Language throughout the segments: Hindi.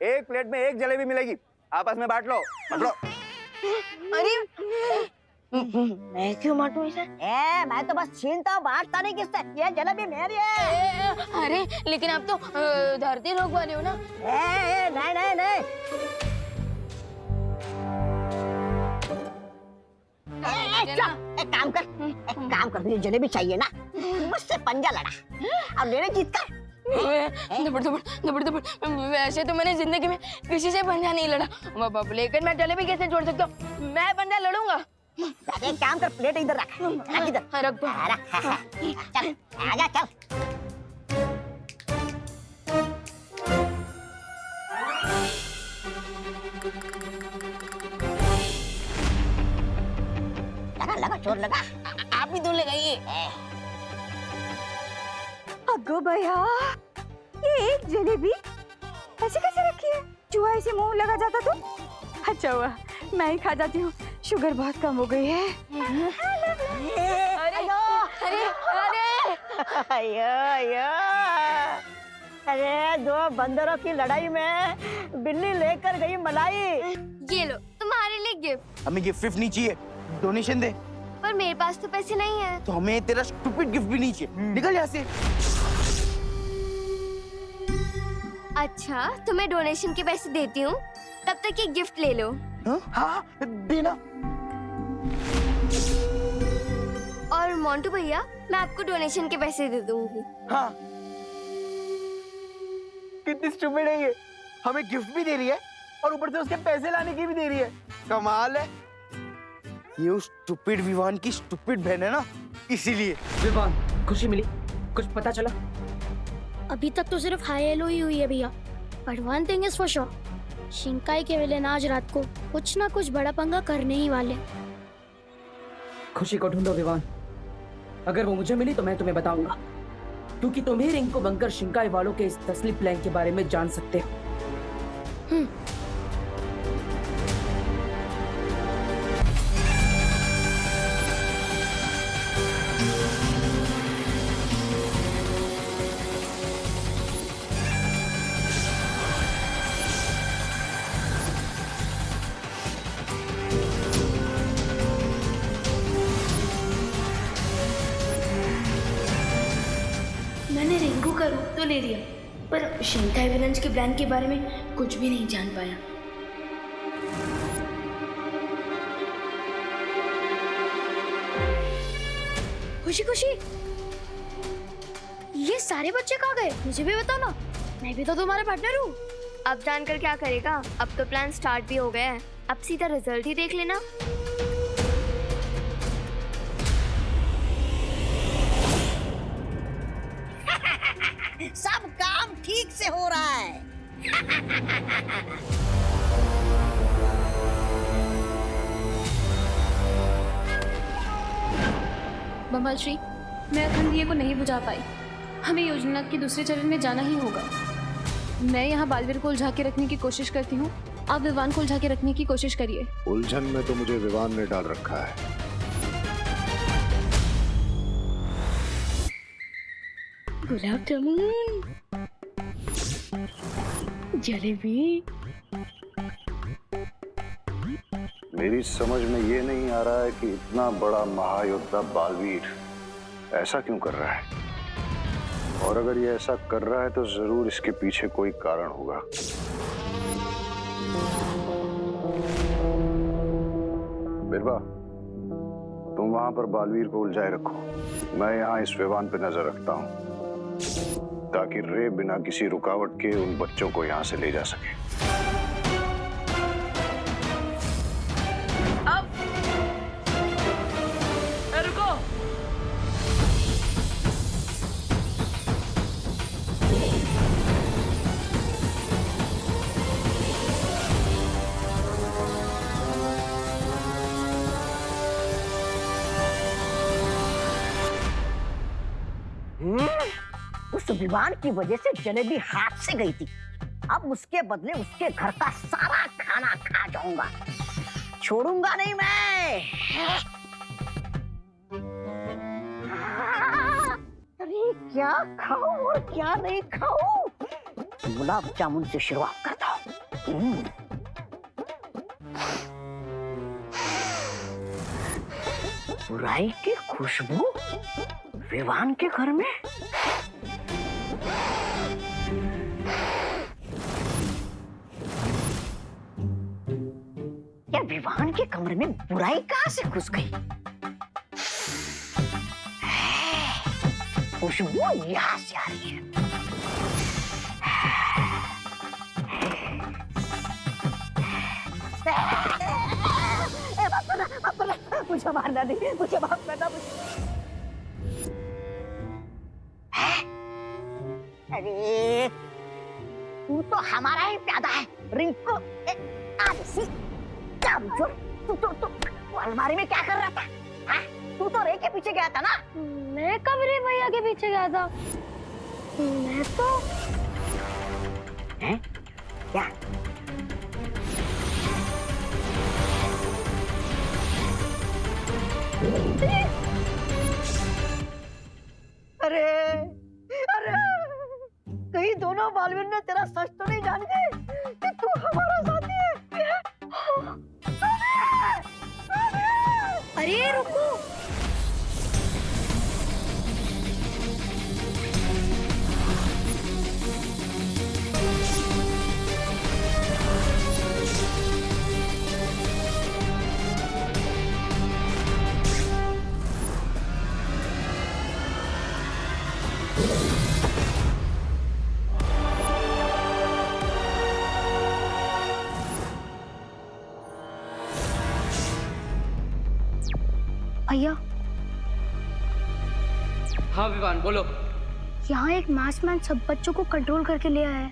एक प्लेट में एक जलेबी मिलेगी, आपस में बांट लो। पकड़ो। अरे मैं क्यों बांटू इसे? मैं तो बस छीनता हूँ, बांटता नहीं किससे। ये जलेबी मेरी है। अरे लेकिन आप तो धरती रोग वाले हो ना। नहीं नहीं नहीं। एक काम कर मुझे जलेबी चाहिए ना, मुझसे पंजा लड़ा और लेने जीत कर। वैसे तो मैंने जिंदगी में किसी से पंजा नहीं लड़ा, लेकिन मैं जलेबी कैसे छोड़ सकता हूँ? मैं पंजा लड़ूंगा। एक काम कर, प्लेट इधर रख। इधर रख दो। चल आजा चल। लगा चोर लगा। आप भी दो लगाइए। अगो भैया, ये एक जलेबी ऐसे कैसे रखी है? चूहा इसे मुंह लगा जाता तो? अच्छा हुआ मैं ही खा जाती हूँ, शुगर बहुत कम हो गई है। अरे अरे अरे अरे दो बंदरों की लड़ाई में बिल्ली लेकर गई मलाई। ये लो तुम्हारे लिए गिफ्ट। हमें गिफ्ट विफ्ट नहीं चाहिए, डोनेशन दे। पर मेरे पास तो पैसे नहीं है। तो हमें तेरा स्टूपिड गिफ्ट भी नहीं चाहिए, निकल यहाँ से। अच्छा तुम्हें डोनेशन के पैसे देती हूँ, तब तक ये गिफ्ट ले लो। हाँ देना। और मोंटू भैया मैं आपको डोनेशन के पैसे दे दूंगी। हाँ कितनी स्टूपिड है ये, हमें गिफ्ट भी दे रही है और ऊपर से उसके पैसे लाने की भी दे रही है। कमाल है। ये उस स्टूपिड विवान की स्टूपिड बहन है ना, इसीलिए। विवान, खुशी मिली? कुछ पता चला? अभी तक तो सिर्फ हाई हेलो ही हुई है भैया, but one thing is for sure, शिंकाई के विलेन आज रात को कुछ ना कुछ बड़ा पंगा करने ही वाले। खुशी को ढूंढो विवान, अगर वो मुझे मिली तो मैं तुम्हें बताऊंगा, क्योंकि तुम ही रिंग को बनकर शिंकाई वालों के इस तसली प्लान के बारे में जान सकते हो। मैंने रिंगू का रूप तो ले लिया, पर शिंकाई विलेंस के प्लान के बारे में कुछ भी नहीं जान पाया। खुशी खुशी, ये सारे बच्चे कहाँ गए? मुझे भी बताओ ना, मैं भी तो तुम्हारा पार्टनर हूँ। अब जानकर क्या करेगा, अब तो प्लान स्टार्ट भी हो गया है, अब सीधा रिजल्ट ही देख लेना। सब काम ठीक से हो रहा है। बम्बल श्री, मैं अखंड दिए को नहीं बुझा पाई, हमें योजना के दूसरे चरण में जाना ही होगा। मैं यहाँ बालवीर को उलझा के रखने की कोशिश करती हूँ, आप विवान को उलझा के रखने की कोशिश करिए। उलझन में तो मुझे विवान ने डाल रखा है। गुलाब जामुन, जलेबी। मेरी समझ में ये नहीं आ रहा है कि इतना बड़ा महायोद्धा बालवीर ऐसा क्यों कर रहा है, और अगर ये ऐसा कर रहा है तो जरूर इसके पीछे कोई कारण होगा। बिरबा, तुम वहां पर बालवीर को उलझाए रखो, मैं यहाँ इस विवान पे नजर रखता हूँ, ताकि रे बिना किसी रुकावट के उन बच्चों को यहाँ से ले जा सके। रुको, उस विवान की वजह से जलेबी हाथ से गई थी, अब उसके बदले उसके घर का सारा खाना खा जाऊंगा, छोड़ूंगा नहीं मैं। अरे क्या खाऊं और क्या नहीं खाऊं, गुलाब जामुन से शुरुआत करता हूँ। बुराई की खुशबू विवान के घर में। या विवान के कमरे में बुराई कहां से घुस गई? खुशबू यहां से आ रही है। मुझे मारना नहीं, मुझे माफ करना। अरे तू तो हमारा ही प्यादा है रिंकू। आलसी कामचोर। तू अलमारी में क्या कर रहा था? हाँ? तू तो रे के पीछे गया था ना? मैं कब रे भैया के पीछे गया था? मैं तो हैं? क्या? अरे अरे कहीं दोनों बालवीर ने तेरा सच तो नहीं जान गए कि तू हमारा साथी है? अरे रुको, भैया हाँ विवान बोलो। यहाँ एक मास्कमैन सब बच्चों को कंट्रोल करके ले आया है।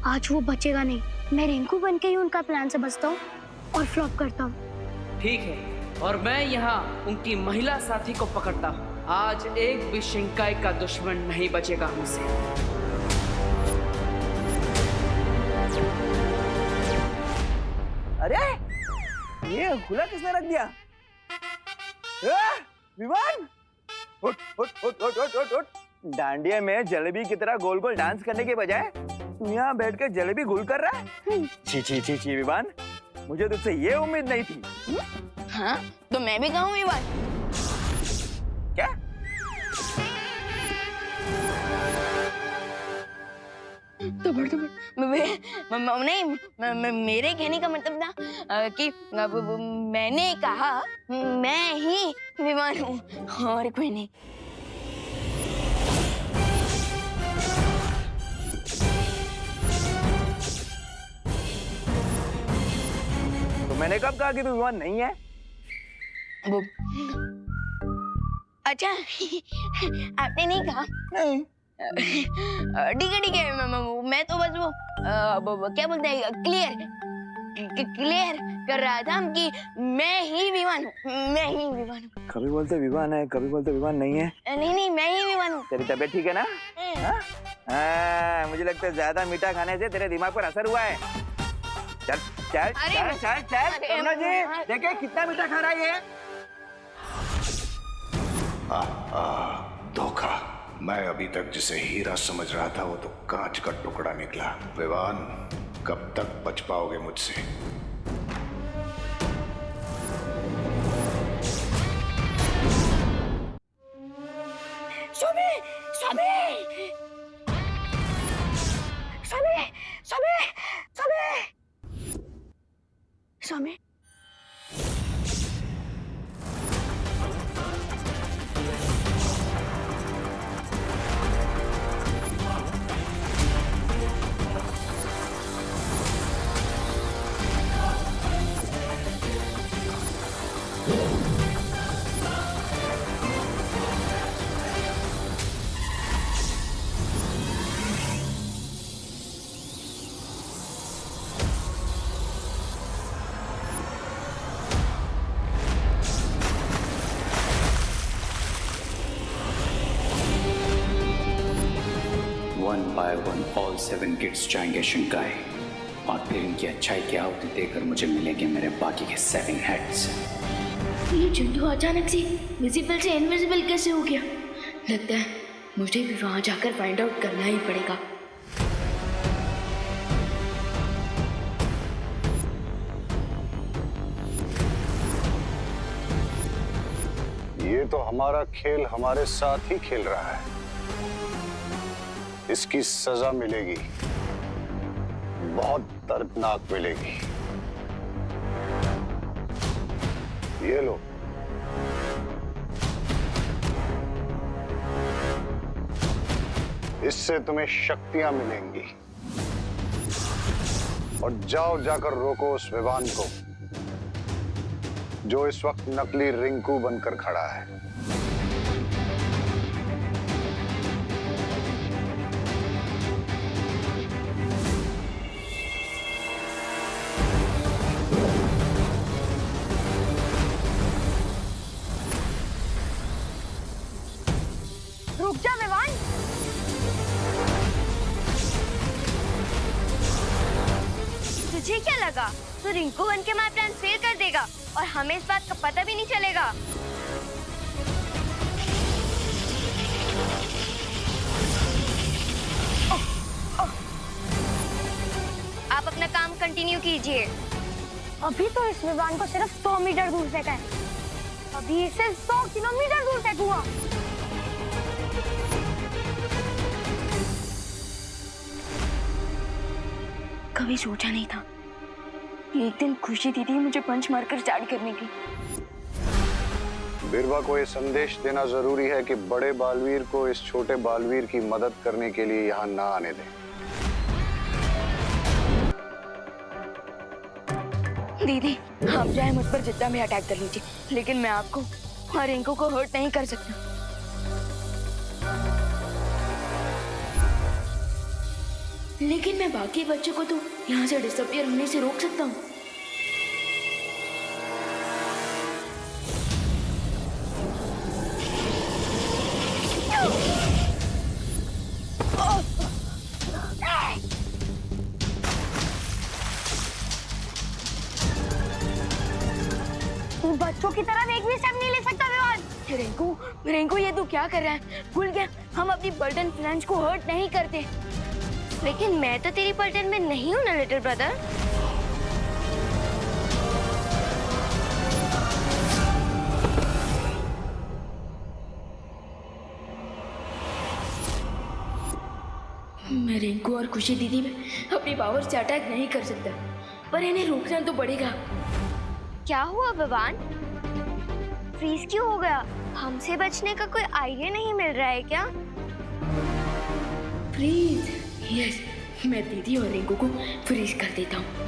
आज वो बचेगा नहीं। मैं रिंकू बन के ही उनका प्लान से बचता हूँ और फ्लॉप करता हूँ। ठीक है, और मैं यहाँ उनकी महिला साथी को पकड़ता हूँ। आज एक भी शिंकाई का दुश्मन नहीं बचेगा हमसे। अरे ये खुला किसने रख दिया? विवान उठ उठ उठ उठ उठ उठ उठ। डांडिया में जलेबी की तरह गोल गोल डांस करने के बजाय तू यहाँ बैठ कर जलेबी गोल कर रहा है? छी छी छी छी विवान, मुझे तुझसे ये उम्मीद नहीं थी। हाँ तो मैं भी कहूँ विवान। क्या? तो नहीं, मेरे कहने का मतलब था कि मैंने कहा मैं ही विवान हूँ और कोई नहीं। तो मैंने कब कहा कि तू विवान नहीं है? वो अच्छा आपने नहीं कहा? नहीं। ठीक है मैं तो बस वो क्या बोलते हैं क्लियर कर रहा था कि मैं ही विवान हूँ। कभी बोलते विवान है, कभी बोलते विवान नहीं है। नहीं मैं ही विवान हूँ। तेरी तबीयत ठीक है ना? हाँ, मुझे लगता है ज्यादा मीठा खाने से तेरे दिमाग पर असर हुआ है। चल चल चल चल चल करुणा जी, देखे कितना मीठा खा रहा है ये। धोखा। मैं अभी तक जिसे हीरा समझ रहा था वो तो कांच का टुकड़ा निकला। विवान, कब तक बच पाओगे मुझसे? Swami one by one all 7 kids जाएंगे शिंकाई, और फिर इनकी अच्छाई की आहुति देकर मुझे मिलेंगे मेरे बाकी के 7 हेड्स। ये चिंटू अचानक से विजिबल से इनविजिबल कैसे हो गया? लगता है मुझे भी वहां जाकर फाइंड आउट करना ही पड़ेगा। तो हमारा खेल हमारे साथ ही खेल रहा है। इसकी सजा मिलेगी, बहुत दर्दनाक मिलेगी। ये लो। इससे तुम्हें शक्तियां मिलेंगी। और जाओ जाकर रोको उस विवान को जो इस वक्त नकली रिंकू बनकर खड़ा है। रुक जा विवान। तुझे क्या लगा तो रिंकू बन के हमारा प्लान फेल कर देगा और हमें इस बात का पता भी नहीं चलेगा? आप अपना काम कंटिन्यू कीजिए। अभी तो इस विमान को सिर्फ 100 मीटर दूर फेंका है, अभी इसे 100 किलोमीटर दूर फेंकूंगा। कभी सोचा नहीं था एक दिन खुशी दीदी मुझे पंच मारकर स्टार्ट करने की। बिरबा को यह संदेश देना जरूरी है कि बड़े बालवीर को इस छोटे बालवीर की मदद करने के लिए यहाँ ना आने दें। दीदी आप चाहे मुझ पर जितना भी अटैक कर लीजिए, लेकिन मैं आपको और रिंकू को हर्ट नहीं कर सकता। लेकिन मैं बाकी बच्चों को तो यहाँ से डिसअपियर होने से रोक सकता हूँ। तू बच्चों की तरह एक भी स्टेप नहीं ले सकता विवान। रिंकू ये तू क्या कर रहा है? भूल गया हम अपनी बर्टन फ्रेंड्स को हर्ट नहीं करते। लेकिन मैं तो तेरी पलटन में नहीं हूँ ना लिटिल ब्रदर। मैं रिंकू और खुशी दीदी में अपनी पावर से अटैक नहीं कर सकता, पर इन्हें रोकना तो पड़ेगा। क्या हुआ विवान? फ्रीज क्यों हो गया? हमसे बचने का कोई आइडिया नहीं मिल रहा है क्या? फ्रीज? यस, मैं दीदी और रिंकू को फ्रीज कर देता हूँ।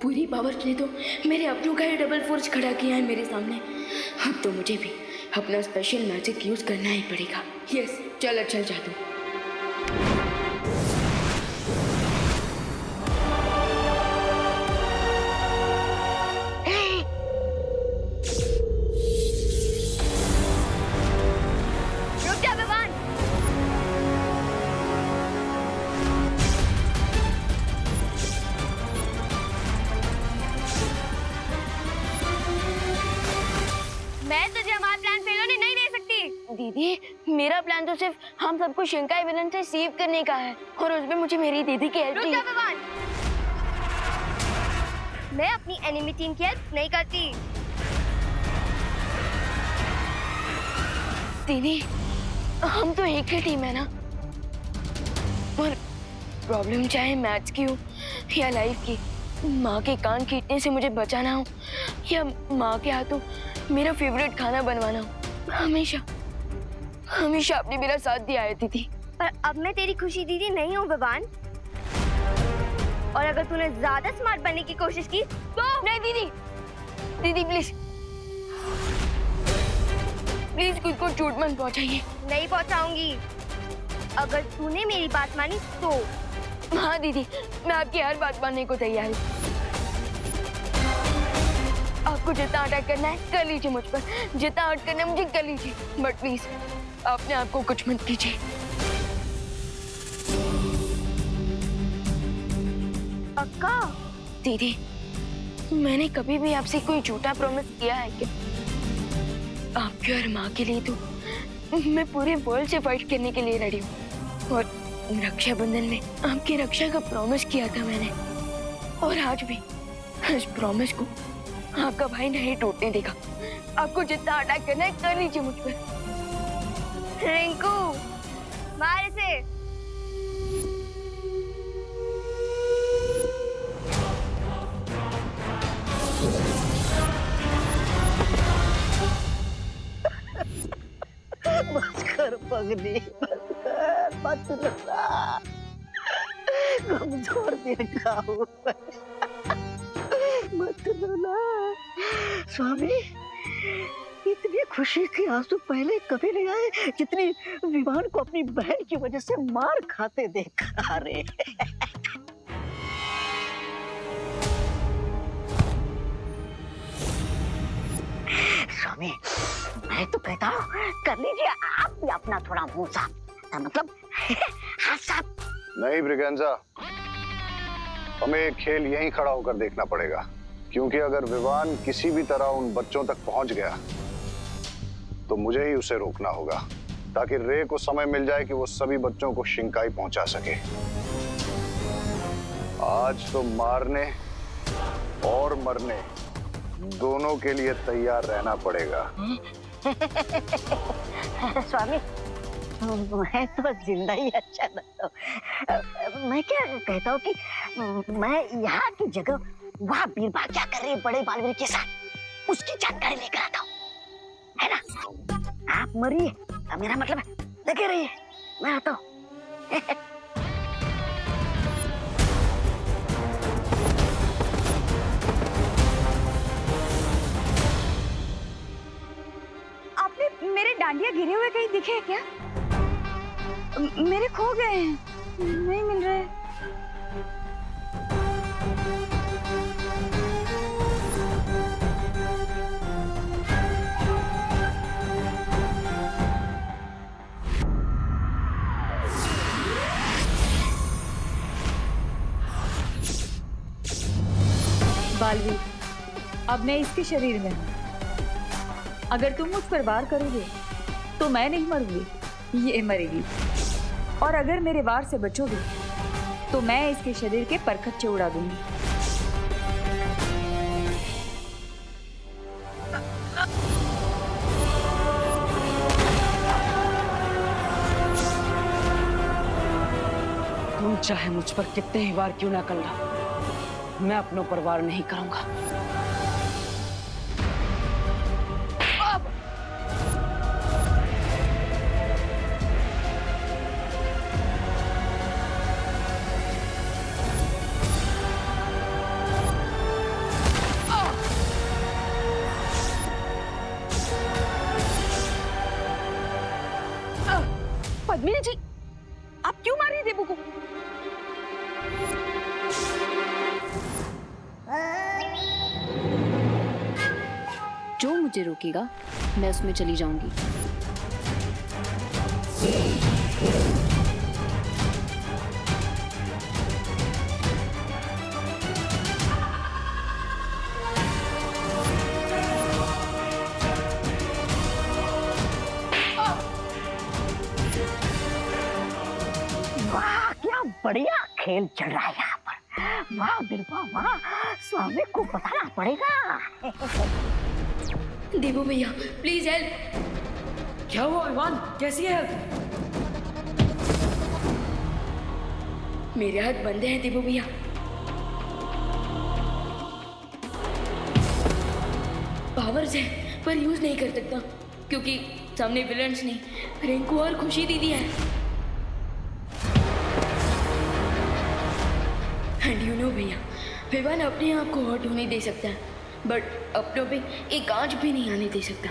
पूरी पावर ने तो मेरे अपनों का ही डबल फोर्स खड़ा किया है मेरे सामने। अब तो मुझे भी अपना स्पेशल मैजिक यूज करना ही पड़ेगा। यस, चल अच्छा जादू। रुक जा विवान। मैं तुझे हमारा प्लान फेल होने नहीं दे सकती। दीदी मेरा प्लान तो सिर्फ हम सबको शिंकाई विलन से सेव करने का है, और उसमें मुझे मेरी दीदी की हेल्प रुक चाहिए। जा विवान। मैं अपनी एनिमी टीम की हेल्प नहीं करती। दीदी हम तो एक ही टीम है ना, और प्रॉब्लम चाहे मैथ्स की हो या लाइफ की, माँ के कान खींचने से मुझे बचाना हो या माँ के हाथों मेरा फेवरेट खाना बनवाना हो, हमेशा हमेशा आपने मेरा साथ दिया है दीदी। पर अब मैं तेरी खुशी दीदी नहीं हूँ विवान, और अगर तूने ज्यादा स्मार्ट बनने की कोशिश की तो नहीं दीदी, दीदी प्लीज प्लीज खुद को चोट मत पहुंचाइए। नहीं पहुंचाऊंगी अगर तूने मेरी बात मानी तो। हाँ दीदी, मैं आपकी हर बात मानने को तैयार हूँ। आपको जितना अटैक करना है कर लीजिए मुझ पर, जितना हर्ट करना है मुझे कर लीजिए, बट प्लीज अपने आप को कुछ मत कीजिए। का? दीदी, मैंने कभी भी आपसे कोई झूठा प्रॉमिस किया है क्या? आपके और माँ के लिए तो मैं पूरे वर्ल्ड से फाइट करने के लिए रेडी हूँ। और रक्षाबंधन में आपकी रक्षा का प्रॉमिस किया था मैंने, और आज भी इस प्रॉमिस को आपका भाई नहीं टूटने देगा। आपको जितना अटैक करना है कर लीजिए मुझ पर। रिंकू, मार इसे। बच कर पगली, मत रोना। कमजोर देखा हूँ मत रोना। स्वामी, इतनी खुशी के आंसू पहले कभी नहीं आए जितनी विवान को अपनी बहन की वजह से मार खाते देखा रे। स्वामी, मैं तो कहता हूँ कर लीजिए आप भी अपना थोड़ा मुंह साफ, मतलब हाथ साफ। नहीं ब्रिगेंजा, हमें एक खेल यहीं खड़ा होकर देखना पड़ेगा, क्योंकि अगर विवान किसी भी तरह उन बच्चों तक पहुंच गया तो मुझे ही उसे रोकना होगा, ताकि रे को समय मिल जाए कि वो सभी बच्चों को शिंकाई पहुंचा सके। आज तो मारने और मरने दोनों के लिए तैयार रहना पड़ेगा। स्वामी, मैं तो जिंदा ही अच्छा लगता हूँ। मैं क्या कहता हूँ कि मैं यहाँ की जगह वहाँ बीरबल क्या कर रही है बड़े बालवीर के साथ, उसकी जानकारी लेकर आता हूँ, है ना? आप मरिए, मेरा मतलब लगे रहिए, मैं आता हूँ। आपने मेरे डांडिया गिरे हुए कहीं दिखे हैं क्या? मेरे खो गए हैं, नहीं मिल रहे। बालवीर, अब मैं इसके शरीर में हूँ। अगर तुम मुझ पर वार करोगे तो मैं नहीं मरूंगी, ये मरेगी। और अगर मेरे वार से बचोगे तो मैं इसके शरीर के परखच्चे उड़ा दूंगी। तुम चाहे मुझ पर कितने ही वार क्यों ना कर लो, मैं अपनों पर वार नहीं करूंगा। पद्मिनी जी, आप क्यों मार रही है देबू को? जो मुझे रोकेगा मैं उसमें चली जाऊंगी। वाह, क्या बढ़िया खेल चल रहा है यहाँ पर। वाह बिरबा वाह, स्वामी को बताना पड़ेगा। देबू भैया, प्लीज हेल्प। क्या हुआ विवान, कैसी है? मेरे हाथ बंधे हैं देबू भैया। पावर्स है पर यूज नहीं कर सकता, क्योंकि सामने विलन्स नहीं, रिंकू और खुशी दीदी है। एंड यू नो भैया, विवान अपने आप को हर्ट होने दे सकता है, बट अपनों पे एक आंच भी नहीं आने दे सकता।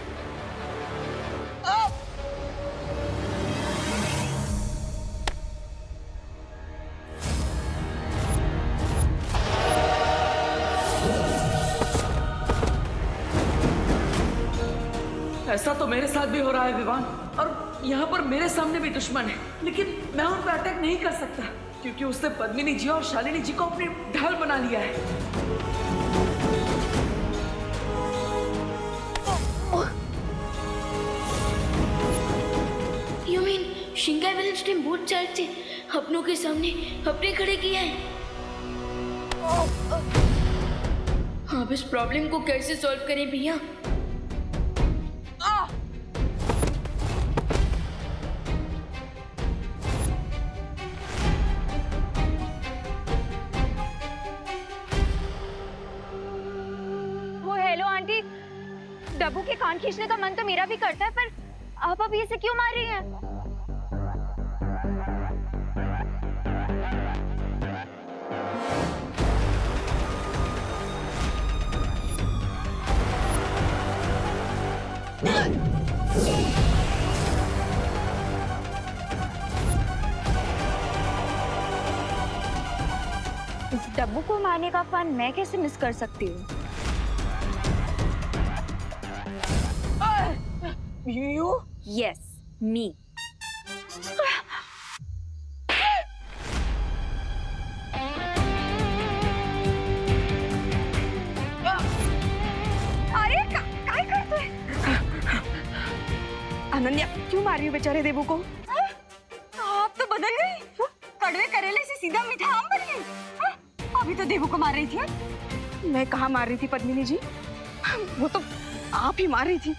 ऐसा तो मेरे साथ भी हो रहा है विवान, और यहाँ पर मेरे सामने भी दुश्मन है, लेकिन मैं उन पर अटैक नहीं कर सकता। क्योंकि उसने पद्मिनी जी और शालिनी जी को अपनी ढाल बना लिया है। You mean शिंगाई विलेज ने बोथ साइड से अपनों के सामने अपने खड़े किया है? अब इस प्रॉब्लम को कैसे सॉल्व करें भैया? वो हेलो आंटी, डब्बू के कान खींचने का मन तो मेरा भी करता है, पर आप अभी इसे क्यों मार रही हैं? इस डब्बू को मारने का फन मैं कैसे मिस कर सकती हूँ? You? Yes, me. अरे काय करतोय? अनन्या क्यों मार रही हो बेचारे देवू को? आप तो बदल गई, कड़वे करेले से सीधा मीठा आम बन गई। अभी तो देवू को मार रही थी। मैं कहाँ मार रही थी पद्मिनी जी? वो तो आप ही मार रही थी।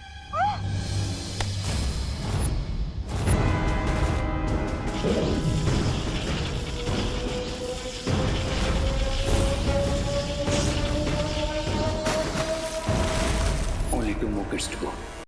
Only 2 more kids to go.